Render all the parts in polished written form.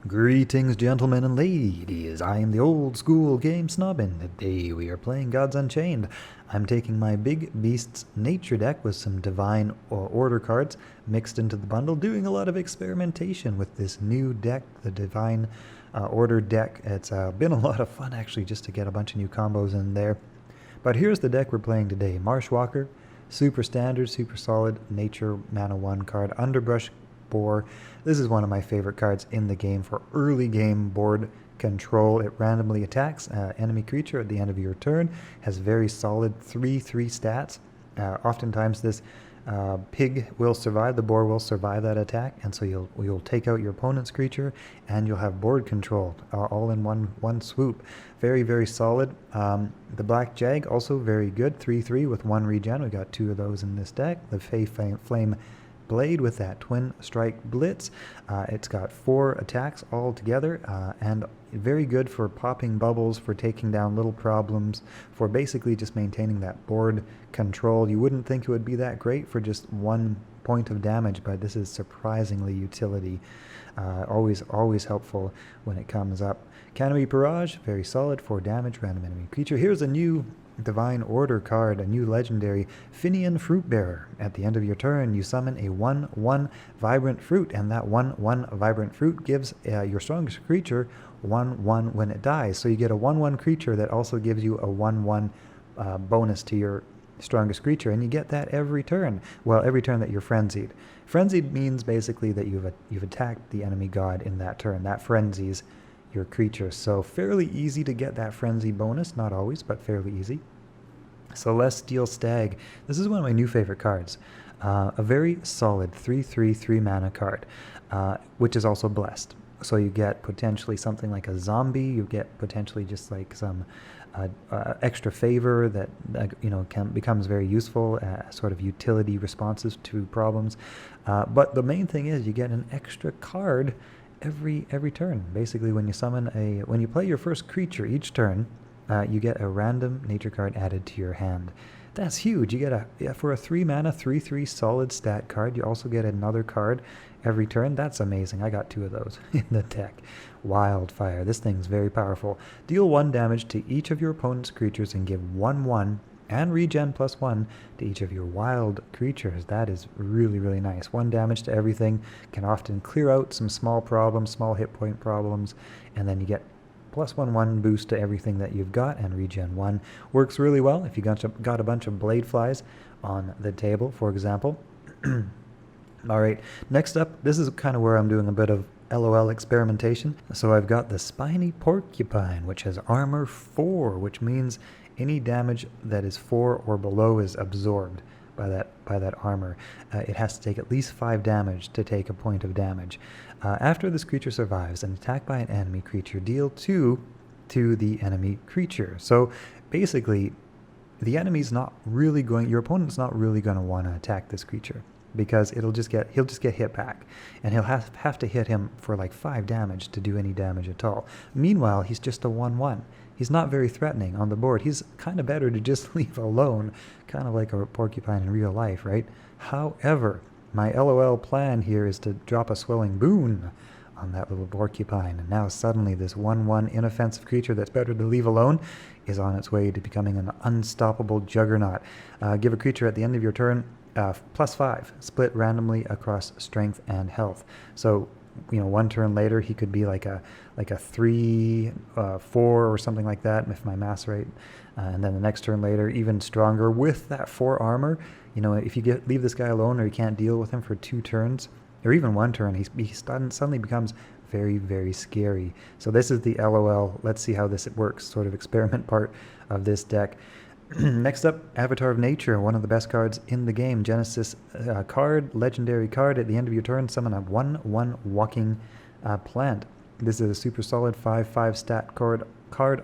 Greetings, gentlemen and ladies. I am the old school game snob, and today we are playing Gods Unchained. I'm taking my Big Beasts nature deck with some divine order cards mixed into the bundle, doing a lot of experimentation with this new deck, the divine order deck. It's been a lot of fun actually just to get a bunch of new combos in there. But here's the deck we're playing today. Marshwalker, super standard, super solid, nature mana 1 card, Underbrush Boar. This is one of my favorite cards in the game for early game board control. It randomly attacks enemy creature at the end of your turn, has very solid 3/3 stats. Oftentimes this pig will survive, the boar will survive that attack, and so you'll take out your opponent's creature and you'll have board control all in one swoop. Very, very solid. The Black Jag also very good, 3/3 with 1 regen. We got 2 of those in this deck. The Fey Flame Blade with that Twin Strike Blitz. It's got 4 attacks all together, and very good for popping bubbles, for taking down little problems, for basically just maintaining that board control. You wouldn't think it would be that great for just 1 point of damage, but this is surprisingly utility. Always helpful when it comes up. Canopy Barrage, very solid, 4 damage, random enemy creature. Here's a new Divine Order card, a new legendary Finian Fruitbearer. At the end of your turn, you summon a 1/1 Vibrant Fruit, and that 1/1 Vibrant Fruit gives your strongest creature 1/1 when it dies. So you get a 1/1 creature that also gives you a 1/1 bonus to your strongest creature, and you get that every turn. Well, every turn that you're frenzied. Frenzied means basically that you've attacked the enemy god in that turn. That frenzies your creature. So fairly easy to get that frenzy bonus, not always, but fairly easy. Celestial Stag. This is one of my new favorite cards. A very solid 3/3 mana card, which is also blessed. So you get potentially something like a zombie. You get potentially just like some extra favor that becomes very useful, sort of utility responses to problems. But the main thing is you get an extra card every turn. Basically, when you play your first creature each turn, you get a random nature card added to your hand. That's huge. You get for a 3 mana 3/3 solid stat card. You also get another card every turn. That's amazing. I got 2 of those in the deck. Wildfire. This thing's very powerful. Deal 1 damage to each of your opponent's creatures and give 1/1 and regen +1 to each of your wild creatures. That is really, really nice. 1 damage to everything can often clear out some small problems, small hit point problems, and then you get +1/1 boost to everything that you've got, and regen 1. Works really well if you got a bunch of blade flies on the table, for example. Alright, next up, this is kind of where I'm doing a bit of LOL experimentation. So I've got the Spiny Porcupine, which has armor 4, which means any damage that is 4 or below is absorbed by that armor. It has to take at least 5 damage to take a point of damage. After this creature survives an attack by an enemy creature, deal 2 to the enemy creature. So basically, your opponent's not really going to want to attack this creature, because he'll just get hit back, and he'll have to hit him for like 5 damage to do any damage at all. Meanwhile, he's just a 1/1. He's not very threatening on the board. He's kind of better to just leave alone, kind of like a porcupine in real life, right? However, my LOL plan here is to drop a Swelling Boon on that little porcupine, and now suddenly this 1/1 inoffensive creature that's better to leave alone is on its way to becoming an unstoppable juggernaut. Give a creature at the end of your turn +5, split randomly across strength and health. So 1 turn later he could be like a 3/4 or something like that, if my math's right. And then the next turn later, even stronger with that 4 armor. If you leave this guy alone, or you can't deal with him for 2 turns, or even 1 turn, he suddenly becomes very, very scary. So this is the LOL, let's see how this works, sort of experiment part of this deck. Next up, Avatar of Nature, one of the best cards in the game. Genesis card, legendary card. At the end of your turn, summon a 1/1 walking plant. This is a super solid 5/5 stat card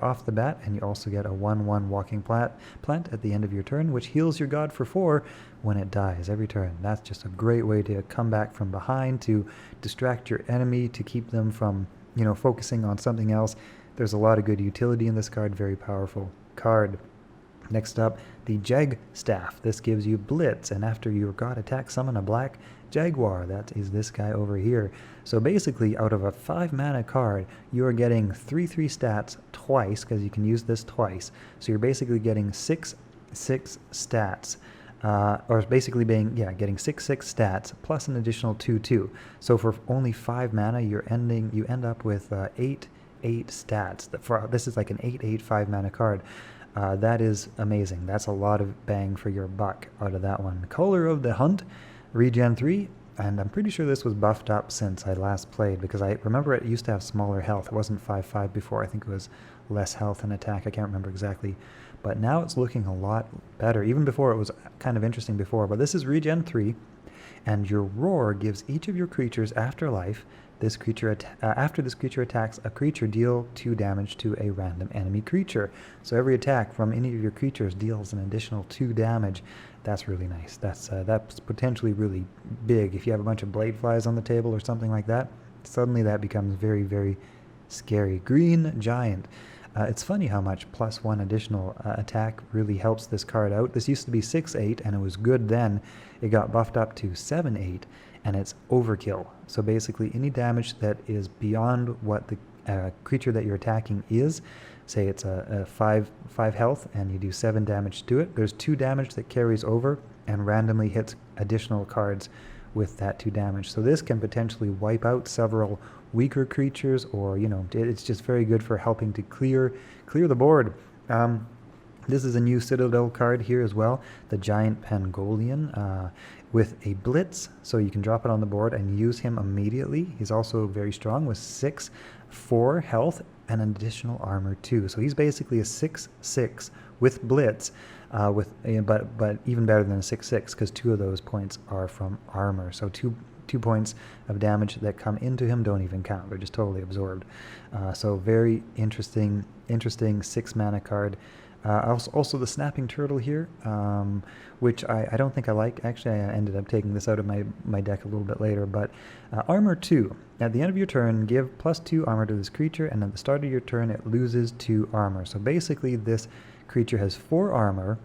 off the bat, and you also get a 1/1 walking plant at the end of your turn, which heals your god for 4 when it dies every turn. That's just a great way to come back from behind, to distract your enemy, to keep them from focusing on something else. There's a lot of good utility in this card. Very powerful card. Next up, the Jag Staff. This gives you Blitz, and after your god attack, summon a black Jaguar, that is this guy over here. So basically, out of a 5 mana card, you are getting 3/3 stats twice, because you can use this twice. So you're basically getting 6/6 stats. Or basically getting 6/6 stats plus an additional 2/2. So for only 5 mana, you end up with 8/8 stats. This is like an 8/8 5 mana card. That is amazing. That's a lot of bang for your buck out of that one. Color of the Hunt, regen 3, and I'm pretty sure this was buffed up since I last played, because I remember it used to have smaller health. It wasn't 5/5 before. I think it was less health and attack. I can't remember exactly. But now it's looking a lot better. Even before, it was kind of interesting before. But this is regen 3, and your roar gives each of your creatures afterlife. After this creature attacks a creature, deal 2 damage to a random enemy creature. So every attack from any of your creatures deals an additional 2 damage. That's really nice. That's potentially really big. If you have a bunch of blade flies on the table or something like that, suddenly that becomes very, very scary. Green Giant. It's funny how much +1 additional attack really helps this card out. This used to be 6/8, and it was good then. It got buffed up to 7/8, and it's overkill. So basically, any damage that is beyond what the creature that you're attacking is, say it's a 5 health, and you do 7 damage to it, there's 2 damage that carries over and randomly hits additional cards with that 2 damage. So this can potentially wipe out several weaker creatures, or it's just very good for helping to clear the board. This is a new Citadel card here as well, the Giant Pangolian, with a Blitz, so you can drop it on the board and use him immediately. He's also very strong with 6/4 health and an additional armor 2. So he's basically a 6/6 with Blitz, but even better than a 6/6, because 2 of those points are from armor. So two points of damage that come into him don't even count. They're just totally absorbed. So very interesting 6 mana card. Also the Snapping Turtle here, which I don't think I like. Actually, I ended up taking this out of my deck a little bit later. But armor 2. At the end of your turn, give +2 armor to this creature, and at the start of your turn, it loses 2 armor. So basically, this creature has 4 armor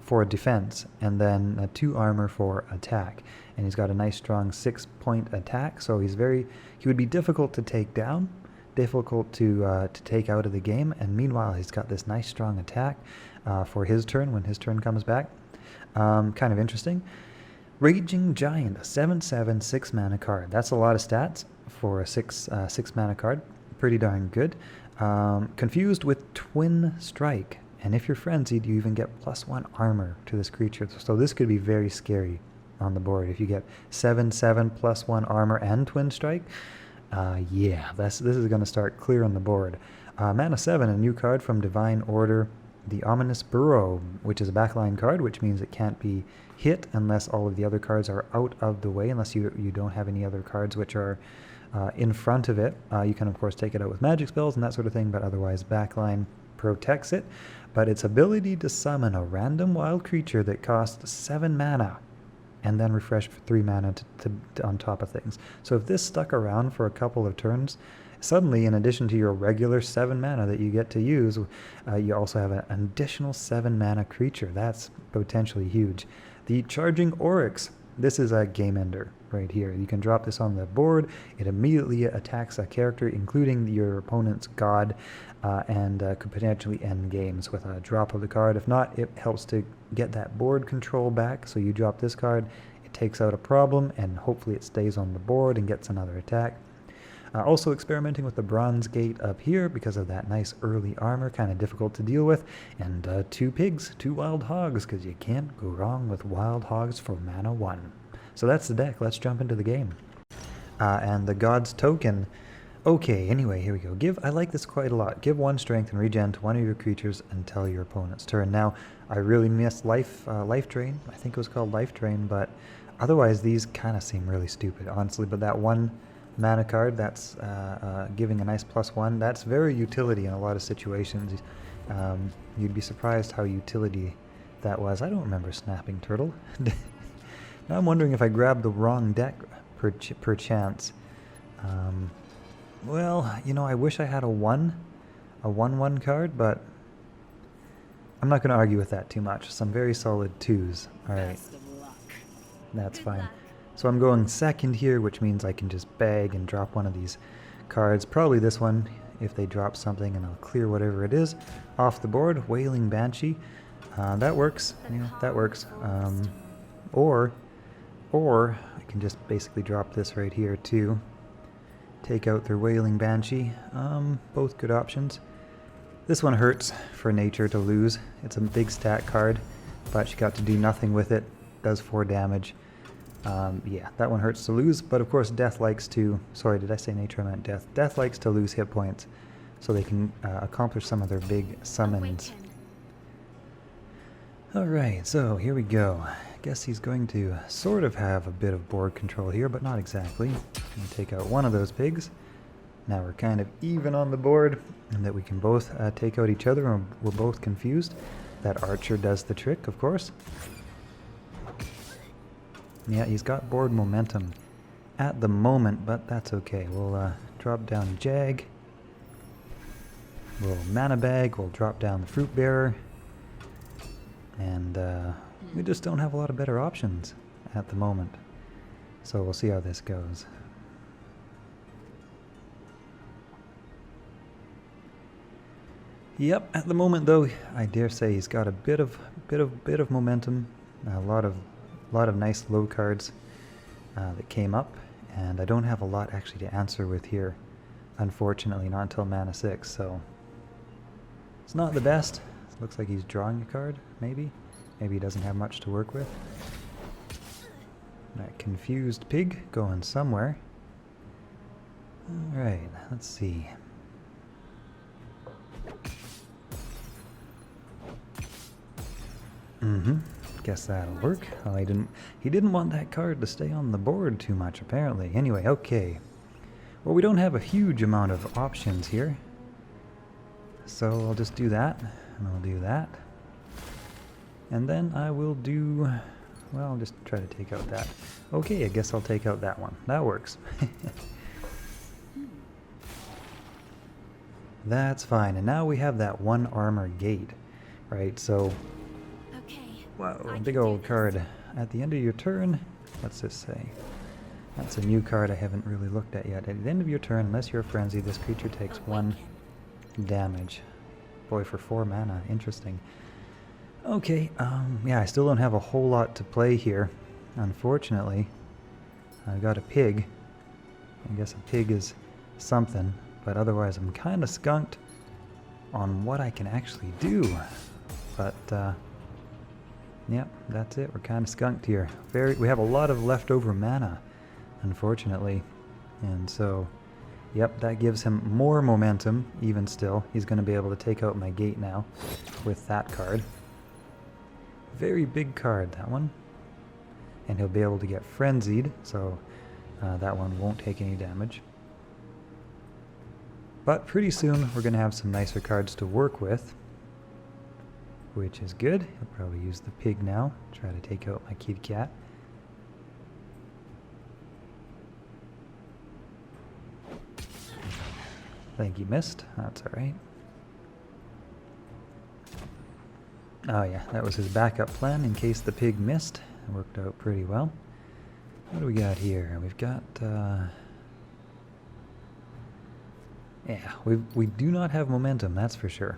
for defense, and then 2 armor for attack. And he's got a nice strong 6-point attack, so he would be difficult to take down, difficult to take out of the game, and meanwhile he's got this nice strong attack for his turn when his turn comes back. Kind of interesting. Raging Giant, a 7/7 6 mana card. That's a lot of stats for a 6 mana card. Pretty darn good. Confused with Twin Strike, and if you're frenzied, you even get +1 armor to this creature. So this could be very scary on the board if you get 7/7 +1 armor and Twin Strike. Yeah, this is going to start clearing the board. Mana 7, a new card from Divine Order, the Ominous Burrow, which is a backline card, which means it can't be hit unless all of the other cards are out of the way, unless you don't have any other cards which are in front of it. You can, of course, take it out with magic spells and that sort of thing, but otherwise backline protects it. But its ability to summon a random wild creature that costs 7 mana and then refresh for 3 mana to on top of things. So if this stuck around for a couple of turns, suddenly, in addition to your regular 7 mana that you get to use, you also have an additional 7 mana creature. That's potentially huge. The Charging Oryx. This is a game ender right here. You can drop this on the board. It immediately attacks a character, including your opponent's god, and could potentially end games with a drop of the card. If not, it helps to get that board control back. So you drop this card, it takes out a problem, and hopefully it stays on the board and gets another attack. Also experimenting with the Bronze Gate up here because of that nice early armor, kind of difficult to deal with. And 2 pigs, 2 wild hogs, because you can't go wrong with wild hogs for mana 1. So that's the deck. Let's jump into the game. And the God's Token. Okay, anyway, here we go. I like this quite a lot. Give 1 strength and regen to one of your creatures until your opponent's turn. Now, I really missed Life Drain. I think it was called Life Drain, but otherwise these kind of seem really stupid, honestly. But that 1 mana card, that's giving a nice +1, that's very utility in a lot of situations. You'd be surprised how utility that was. I don't remember Snapping Turtle. Now I'm wondering if I grabbed the wrong deck per chance. Well, I wish I had a 1/1 card, but I'm not going to argue with that too much. Some very solid 2s. All right, that's fine. So I'm going second here, which means I can just bag and drop one of these cards. Probably this one, if they drop something, and I'll clear whatever it is off the board. Wailing Banshee. That works. Yeah, that works. Or I can just basically drop this right here too. Take out their Wailing Banshee. Both good options. This one hurts for nature to lose. It's a big stat card, but you got to do nothing with it. Does 4 damage. Yeah, that one hurts to lose, but of course death likes to... Sorry, did I say nature? I meant death. Death likes to lose hit points so they can accomplish some of their big summons. Alright, so here we go. I guess he's going to sort of have a bit of board control here, but not exactly. I'm gonna take out one of those pigs. Now we're kind of even on the board, and that we can both take out each other, and we're both confused. That archer does the trick, of course. Yeah, he's got board momentum at the moment, but that's okay. We'll drop down Jag. We'll mana bag, we'll drop down the fruit bearer. And we just don't have a lot of better options at the moment. So we'll see how this goes. Yep, at the moment though, I dare say he's got a bit of momentum. A lot of nice low cards that came up, and I don't have a lot actually to answer with here, unfortunately, not until mana 6, so it's not the best. It looks like he's drawing a card, maybe he doesn't have much to work with. That confused pig going somewhere. Alright, let's see. Guess that'll work. Oh, he didn't want that card to stay on the board too much, apparently. Anyway, okay. Well, we don't have a huge amount of options here. So I'll just do that, and I'll do that. And then I will do... Well, I'll just try to take out that. Okay, I guess I'll take out that one. That works. That's fine. And now we have that 1 armor gate, right? So... Wow, big old card. At the end of your turn, what's this say? That's a new card I haven't really looked at yet. At the end of your turn, unless you're frenzied, this creature takes 1 damage. Boy, for 4 mana. Interesting. Okay, yeah, I still don't have a whole lot to play here. Unfortunately, I got a pig. I guess a pig is something, but otherwise I'm kind of skunked on what I can actually do. But, yep, that's it. We're kind of skunked here. We have a lot of leftover mana, unfortunately. And so, yep, that gives him more momentum, even still. He's going to be able to take out my gate now with that card. Very big card, that one. And he'll be able to get frenzied, so that one won't take any damage. But pretty soon, we're going to have some nicer cards to work with, which is good. I'll probably use the pig now, try to take out my kitty cat. I think he missed. That's alright. Oh yeah, that was his backup plan in case the pig missed. It worked out pretty well. What do we got here? We've got... yeah, we do not have momentum, that's for sure.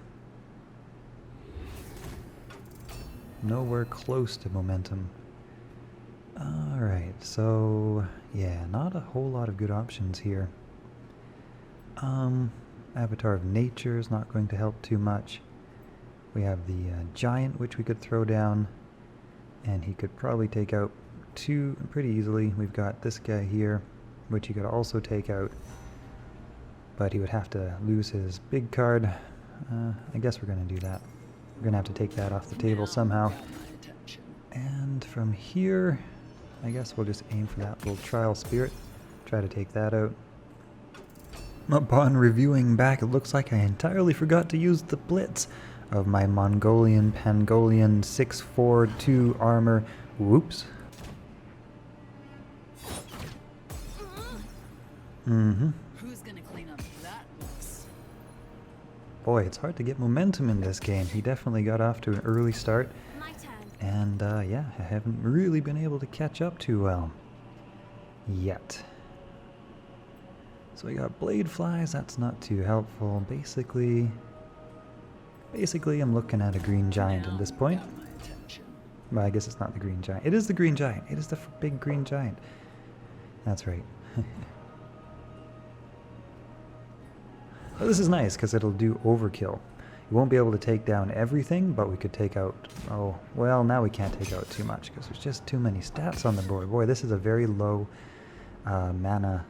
Nowhere close to momentum. Alright, so yeah, not a whole lot of good options here. Avatar of Nature is not going to help too much. We have the giant, which we could throw down, and he could probably take out 2 pretty easily. We've got this guy here, which he could also take out, but he would have to lose his big card. I guess we're going to do that. We're going to have to take that off the table somehow. And from here, I guess we'll just aim for that little Trial Spirit. Try to take that out. Upon reviewing back, it looks like I entirely forgot to use the Blitz of my Mongolian Pangolian 642 armor. Whoops. Who's gonna clean up that mess? Boy, it's hard to get momentum in this game. He definitely got off to an early start. My turn. And yeah, I haven't really been able to catch up too well. yet. So we got blade flies, that's not too helpful. Basically I'm looking at a green giant at this point. Got my attention. Well, I guess it's not the green giant. It is the green giant. It is the big green giant. That's right. Well, this is nice because it'll do overkill. We won't be able to take down everything, but we could take out... Oh, well, now we can't take out too much because there's just too many stats on the board. Boy, this is a very low mana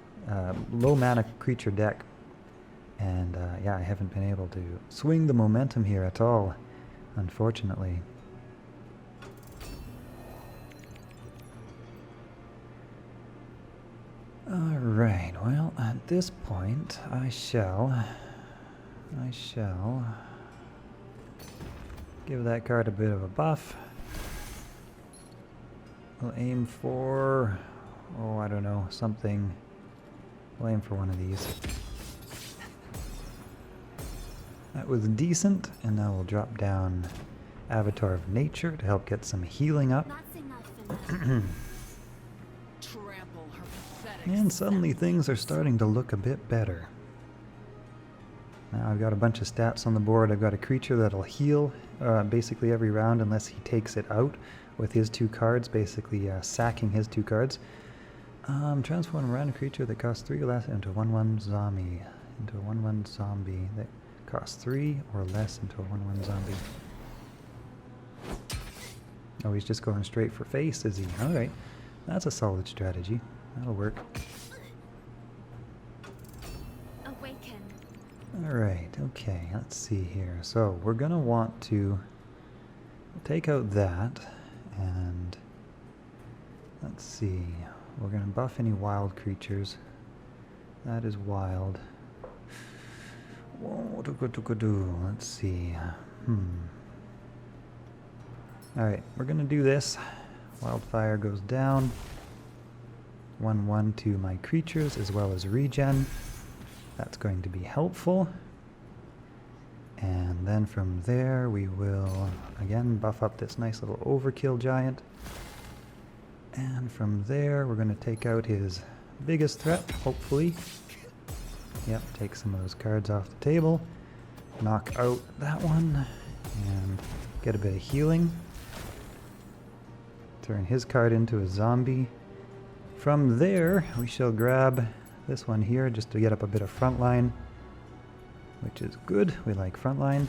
creature deck. And yeah, I haven't been able to swing the momentum here at all, unfortunately. Alright, well, at this point, I shall give that card a bit of a buff. We'll aim for, oh, I don't know, something. We'll aim for one of these. That was decent, and now we'll drop down Avatar of Nature to help get some healing up. That's enough for now. Trample her pathetic And suddenly things are starting to look a bit better. Now I've got a bunch of stats on the board. I've got a creature that'll heal basically every round unless he takes it out with his 2 cards, basically sacking his 2 cards. Transform a random creature that costs 3 or less into a 1/1 zombie. Into a 1/1 zombie that costs 3 or less into a 1/1 zombie. Oh, he's just going straight for face, is he? Alright. That's a solid strategy. That'll work. Awaken. Alright, okay, let's see here. So, we're gonna want to take out that, and let's see. We're gonna buff any wild creatures. That is wild. Whoa, let's see. Alright, we're gonna do this. Wildfire goes down. 1/1 to my creatures as well as regen. That's going to be helpful. And then from there we will again buff up this nice little overkill giant. And from there we're going to take out his biggest threat, hopefully. Yep, take some of those cards off the table. Knock out that one. And get a bit of healing. Turn his card into a zombie. From there, we shall grab this one here just to get up a bit of front line, which is good. We like front line.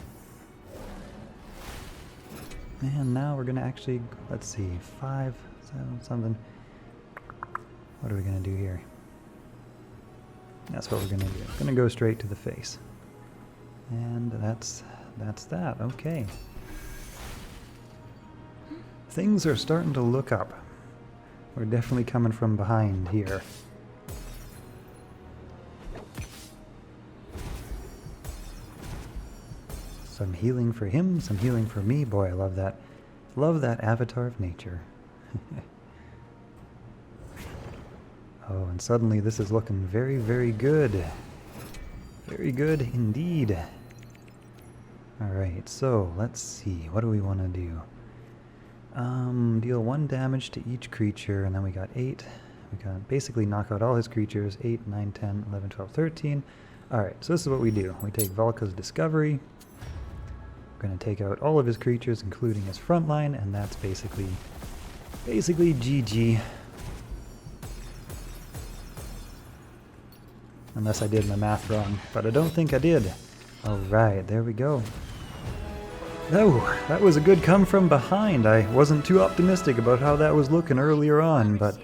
And now we're going to actually, let's see, 5, 7, something. What are we going to do here? That's what we're going to do. Going to go straight to the face. And that's that. Okay. Things are starting to look up. We're definitely coming from behind here. Some healing for him, some healing for me. Boy, I love that. Love that Avatar of Nature. Oh, and suddenly this is looking very, very good. Very good indeed. Alright, so let's see. What do we want to do? Deal 1 damage to each creature, and then we got 8. We got basically knock out all his creatures. 8, 9, 10, 11, 12, 13. Alright, so this is what we do. We take Volka's Discovery. We're going to take out all of his creatures, including his front line, and that's basically GG. Unless I did my math wrong, but I don't think I did. Alright, there we go. Oh, that was a good come from behind. I wasn't too optimistic about how that was looking earlier on, but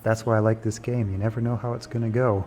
that's why I like this game. You never know how it's going to go.